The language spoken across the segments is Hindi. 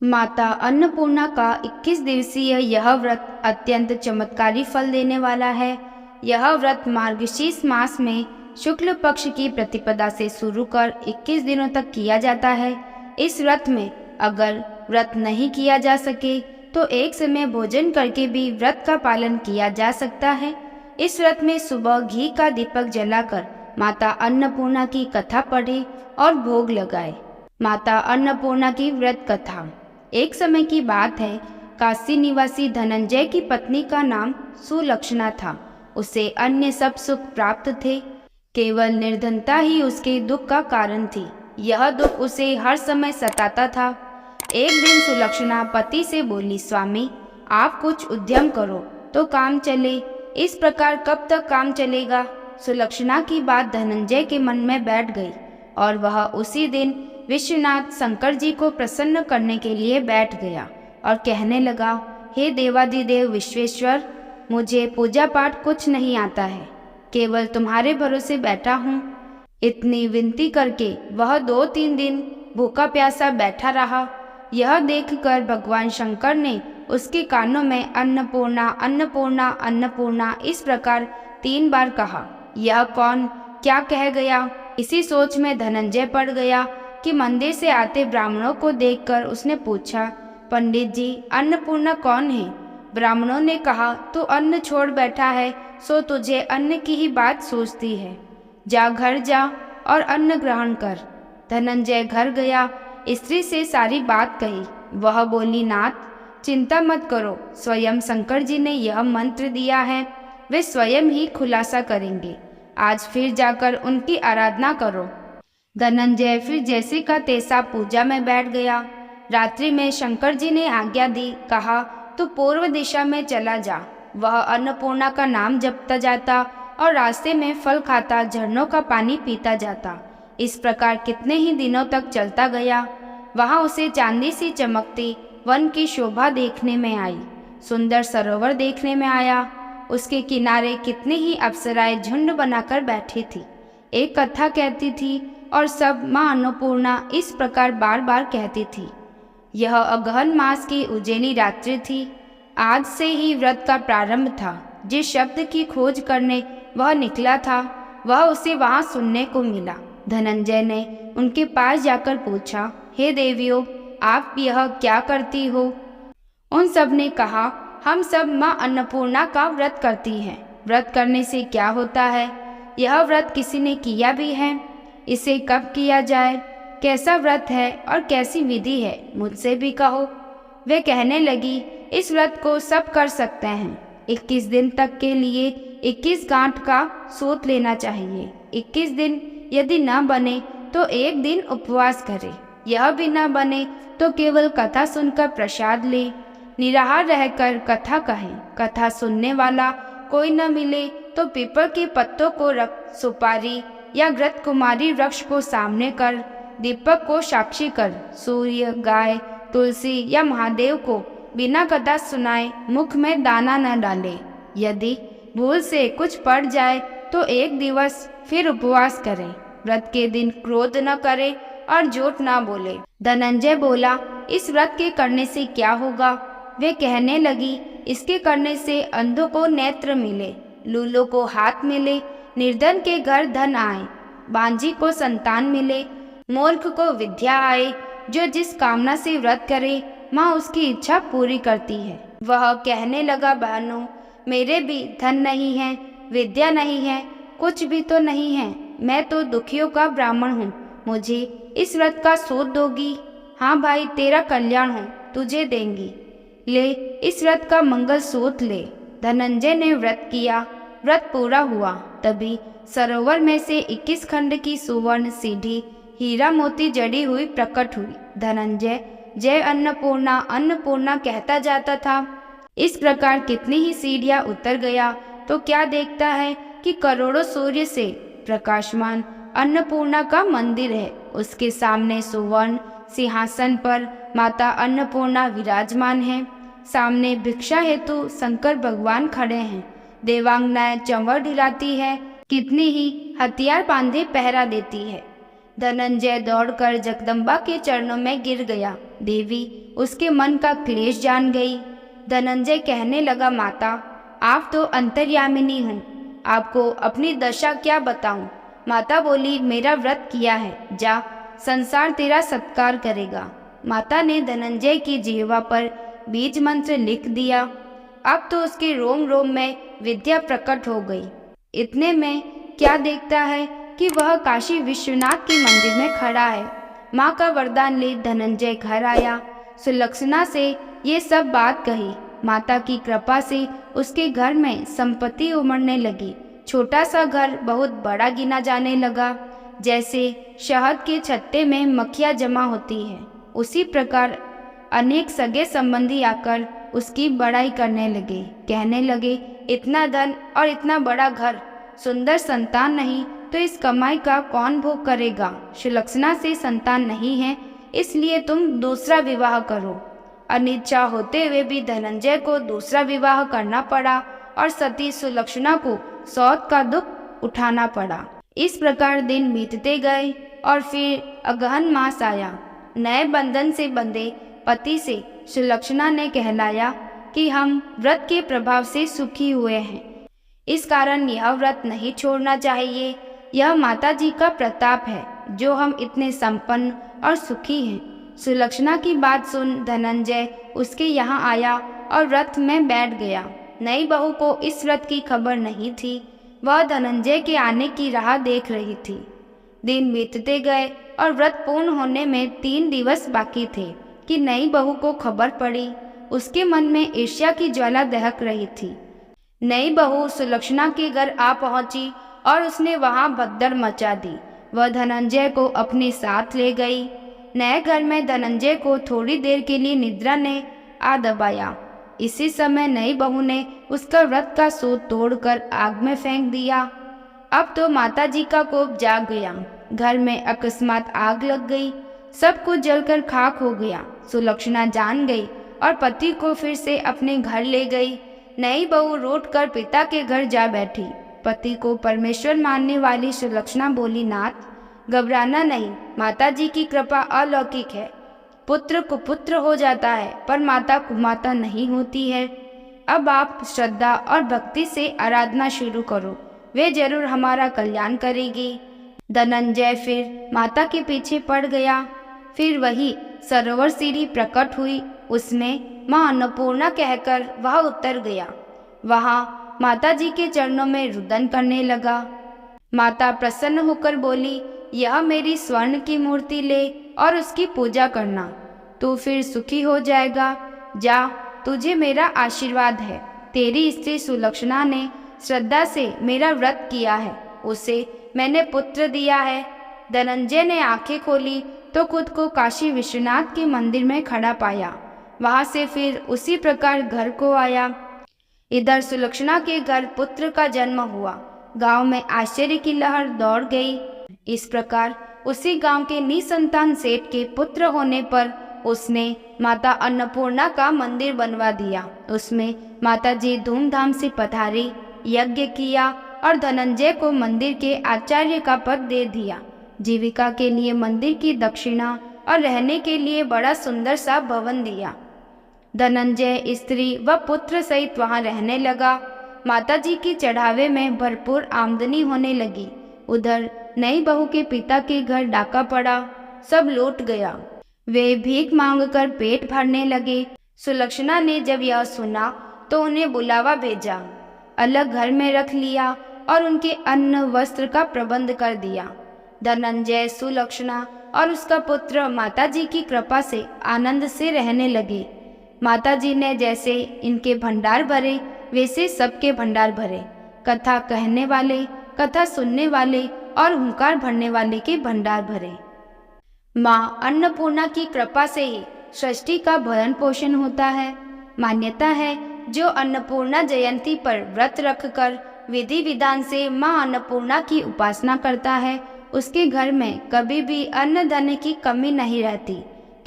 माता अन्नपूर्णा का 21 दिवसीय यह व्रत अत्यंत चमत्कारी फल देने वाला है। यह व्रत मार्गशीर्ष मास में शुक्ल पक्ष की प्रतिपदा से शुरू कर 21 दिनों तक किया जाता है। इस व्रत में अगर व्रत नहीं किया जा सके तो एक समय भोजन करके भी व्रत का पालन किया जा सकता है। इस व्रत में सुबह घी का दीपक जलाकर माता अन्नपूर्णा की कथा पढ़े और भोग लगाए। माता अन्नपूर्णा की व्रत कथा। एक समय की बात है, काशी निवासी धनंजय की पत्नी का नाम सुलक्षणा था। उसे अन्य सब सुख प्राप्त थे, केवल निर्धनता ही उसके दुख का कारण थी। यह दुख उसे हर समय सताता था। एक दिन सुलक्षणा पति से बोली, स्वामी आप कुछ उद्यम करो तो काम चले, इस प्रकार कब तक काम चलेगा। सुलक्षणा की बात धनंजय के मन में बैठ गई और वह उसी दिन विश्वनाथ शंकर जी को प्रसन्न करने के लिए बैठ गया और कहने लगा, हे देवादिदेव विश्वेश्वर, मुझे पूजा पाठ कुछ नहीं आता है, केवल तुम्हारे भरोसे बैठा हूँ। इतनी विनती करके वह 2-3 दिन भूखा प्यासा बैठा रहा। यह देखकर भगवान शंकर ने उसके कानों में अन्नपूर्णा अन्नपूर्णा अन्नपूर्णा इस प्रकार 3 बार कहा। यह कौन क्या कह गया, इसी सोच में धनंजय पड़ गया कि मंदिर से आते ब्राह्मणों को देखकर उसने पूछा, पंडित जी अन्नपूर्णा कौन है। ब्राह्मणों ने कहा, तू अन्न छोड़ बैठा है सो तुझे अन्न की ही बात सोचती है, जा घर जा और अन्न ग्रहण कर। धनंजय घर गया, स्त्री से सारी बात कही। वह बोली, नाथ चिंता मत करो, स्वयं शंकर जी ने यह मंत्र दिया है, वे स्वयं ही खुलासा करेंगे। आज फिर जाकर उनकी आराधना करो। धनंजय फिर जैसे का तैसा पूजा में बैठ गया। रात्रि में शंकर जी ने आज्ञा दी, कहा तू पूर्व दिशा में चला जा। वह अन्नपूर्णा का नाम जपता जाता और रास्ते में फल खाता, झरनों का पानी पीता जाता। इस प्रकार कितने ही दिनों तक चलता गया। वहाँ उसे चांदी सी चमकती वन की शोभा देखने में आई, सुंदर सरोवर देखने में आया। उसके किनारे कितने ही अप्सराएं झुंड बनाकर बैठी थी, एक कथा कहती थी और सब माँ अन्नपूर्णा इस प्रकार बार बार कहती थी। यह अगहन मास की उजेली रात्रि थी। आज से ही व्रत का प्रारंभ था। जिस शब्द की खोज करने वह निकला था वह उसे वहाँ सुनने को मिला। धनंजय ने उनके पास जाकर पूछा, हे देवियों, आप यह क्या करती हो। उन सब ने कहा, हम सब माँ अन्नपूर्णा का व्रत करती हैं। व्रत करने से क्या होता है, यह व्रत किसी ने किया भी है, इसे कब किया जाए, कैसा व्रत है और कैसी विधि है, मुझसे भी कहो। वे कहने लगी, इस व्रत को सब कर सकते हैं। 21 दिन तक के लिए 21 गांठ का सूत लेना चाहिए। 21 दिन यदि न बने तो एक दिन उपवास करे। यह भी न बने तो केवल कथा सुनकर प्रसाद ले। निराहार रहकर कथा कहें। कथा सुनने वाला कोई न मिले तो पीपल के पत्तों को रख, सुपारी या घृत कुमारी वृक्ष को सामने कर, दीपक को साक्षी कर, सूर्य, गाय, तुलसी या महादेव को बिना कथा सुनाए मुख में दाना न डाले। यदि भूल से कुछ पड़ जाए तो एक दिवस फिर उपवास करें। व्रत के दिन क्रोध न करे और झूठ न बोले। धनंजय बोला, इस व्रत के करने से क्या होगा। वे कहने लगी, इसके करने से अंधों को नेत्र मिले, लूलों को हाथ मिले, निर्धन के घर धन आए, बांझी को संतान मिले, मूर्ख को विद्या आए। जो जिस कामना से व्रत करे माँ उसकी इच्छा पूरी करती है। वह कहने लगा, बहनों मेरे भी धन नहीं है, विद्या नहीं है, कुछ भी तो नहीं है। मैं तो दुखियों का ब्राह्मण हूँ, मुझे इस व्रत का सूत दोगी। हाँ भाई, तेरा कल्याण हो, तुझे देंगी, ले इस व्रत का मंगल सूत ले। धनंजय ने व्रत किया। व्रत पूरा हुआ तभी सरोवर में से 21 खंड की सुवर्ण सीढ़ी हीरा मोती जड़ी हुई प्रकट हुई। धनंजय जय अन्नपूर्णा अन्नपूर्णा कहता जाता था। इस प्रकार कितनी ही सीढ़ियां उतर गया तो क्या देखता है कि करोड़ों सूर्य से प्रकाशमान अन्नपूर्णा का मंदिर है। उसके सामने सुवर्ण सिंहासन पर माता अन्नपूर्णा विराजमान है। सामने भिक्षा हेतु शंकर भगवान खड़े हैं। देवांगनाएं चंवर ढिलाती है, कितनी ही हथियार बांधे पहरा देती है। धनंजय दौड़कर जगदम्बा के चरणों में गिर गया। देवी उसके मन का क्लेश जान गई। धनंजय कहने लगा, माता आप तो अंतर्यामिनी हैं, आपको अपनी दशा क्या बताऊं। माता बोली, मेरा व्रत किया है, जा संसार तेरा सत्कार करेगा। माता ने धनंजय की जिह्वा पर बीज मंत्र लिख दिया। अब तो उसके रोम रोम में विद्या प्रकट हो गई। इतने में क्या देखता है कि वह काशी विश्वनाथ के मंदिर में खड़ा है। माँ का वरदान ले धनंजय घर आया। सुलक्षणा से ये सब बात कही। माता की कृपा से उसके घर में संपत्ति उमड़ने लगी। छोटा सा घर बहुत बड़ा गिना जाने लगा। जैसे शहद के छत्ते में मक्खियाँ जमा होती है, उसी प्रकार अनेक सगे संबंधी आकर उसकी बड़ाई करने लगे। कहने लगे, इतना धन और इतना बड़ा घर, सुंदर संतान नहीं तो इस कमाई का कौन भोग करेगा। सुलक्षणा से संतान नहीं है, इसलिए तुम दूसरा विवाह करो। अनिच्छा होते हुए भी धनंजय को दूसरा विवाह करना पड़ा और सती सुलक्षणा को सौत का दुख उठाना पड़ा। इस प्रकार दिन बीतते गए और फिर अगहन मास आया। नए बंधन से बंधे पति से सुलक्षणा ने कहलाया कि हम व्रत के प्रभाव से सुखी हुए हैं, इस कारण यह व्रत नहीं छोड़ना चाहिए। यह माता जी का प्रताप है जो हम इतने संपन्न और सुखी हैं। सुलक्षणा की बात सुन धनंजय उसके यहाँ आया और व्रत में बैठ गया। नई बहू को इस व्रत की खबर नहीं थी। वह धनंजय के आने की राह देख रही थी। दिन बीतते गए और व्रत पूर्ण होने में 3 दिवस बाकी थे कि नई बहू को खबर पड़ी। उसके मन में ईर्ष्या की ज्वाला दहक रही थी। नई बहू सुलक्षणा के घर आ पहुंची और उसने वहां भगदड़ मचा दी। वह धनंजय को अपने साथ ले गई। नए घर में धनंजय को थोड़ी देर के लिए निद्रा ने आ दबाया। इसी समय नई बहू ने उसका व्रत का सूत तोड़कर आग में फेंक दिया। अब तो माता जी का कोप जाग गया। घर में अकस्मात आग लग गई। सब कुछ जलकर खाक हो गया। सुलक्षणा जान गई और पति को फिर से अपने घर ले गई। नई बहू रूठकर पिता के घर जा बैठी। पति को परमेश्वर मानने वाली सुलक्षणा बोली, नाथ घबराना नहीं, माता जी की कृपा अलौकिक है। पुत्र कुपुत्र हो जाता है पर माता कुमाता नहीं होती है। अब आप श्रद्धा और भक्ति से आराधना शुरू करो, वे जरूर हमारा कल्याण करेगी। धनंजय फिर माता के पीछे पड़ गया। फिर वही सरोवर सीढ़ी प्रकट हुई, उसमें माँ अन्नपूर्णा कहकर वह उतर गया। वहाँ माता जी के चरणों में रुदन करने लगा। माता प्रसन्न होकर बोली, यह मेरी स्वर्ण की मूर्ति ले और उसकी पूजा करना, तू फिर सुखी हो जाएगा। जा, तुझे मेरा आशीर्वाद है। तेरी स्त्री सुलक्षणा ने श्रद्धा से मेरा व्रत किया है, उसे मैंने पुत्र दिया है। धनंजय ने आंखें खोली तो खुद को काशी विश्वनाथ के मंदिर में खड़ा पाया। वहां से फिर उसी प्रकार घर को आया। इधर सुलक्षणा के घर पुत्र का जन्म हुआ। गांव में आश्चर्य की लहर दौड़ गई। इस प्रकार उसी गांव के निसंतान सेठ के पुत्र होने पर उसने माता अन्नपूर्णा का मंदिर बनवा दिया। उसमें माता जी धूमधाम से पधारी, यज्ञ किया और धनंजय को मंदिर के आचार्य का पद दे दिया। जीविका के लिए मंदिर की दक्षिणा और रहने के लिए बड़ा सुंदर सा भवन दिया। धनंजय स्त्री व पुत्र सहित वहां रहने लगा। माता जी की चढ़ावे में भरपूर आमदनी होने लगी। उधर नई बहू के पिता के घर डाका पड़ा, सब लौट गया। वे भीख मांगकर पेट भरने लगे। सुलक्षणा ने जब यह सुना तो उन्हें बुलावा भेजा, अलग घर में रख लिया और उनके अन्न वस्त्र का प्रबंध कर दिया। धनंजय, सुलक्षणा और उसका पुत्र माता जी की कृपा से आनंद से रहने लगे। माता जी ने जैसे इनके भंडार भरे वैसे सबके भंडार भरे। कथा कहने वाले, कथा सुनने वाले और हुंकार भरने वाले के भंडार भरे। माँ अन्नपूर्णा की कृपा से ही सृष्टि का भरण पोषण होता है। मान्यता है जो अन्नपूर्णा जयंती पर व्रत रखकर विधि विधान से माँ अन्नपूर्णा की उपासना करता है, उसके घर में कभी भी अन्न धन की कमी नहीं रहती।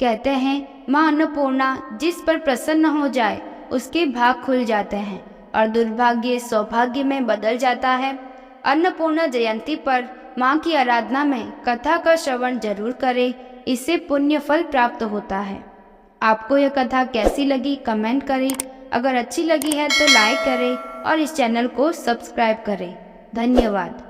कहते हैं माँ अन्नपूर्णा जिस पर प्रसन्न हो जाए उसके भाग खुल जाते हैं और दुर्भाग्य सौभाग्य में बदल जाता है। अन्नपूर्णा जयंती पर माँ की आराधना में कथा का श्रवण जरूर करें, इससे पुण्य फल प्राप्त होता है। आपको यह कथा कैसी लगी कमेंट करें। अगर अच्छी लगी है तो लाइक करें और इस चैनल को सब्सक्राइब करें। धन्यवाद।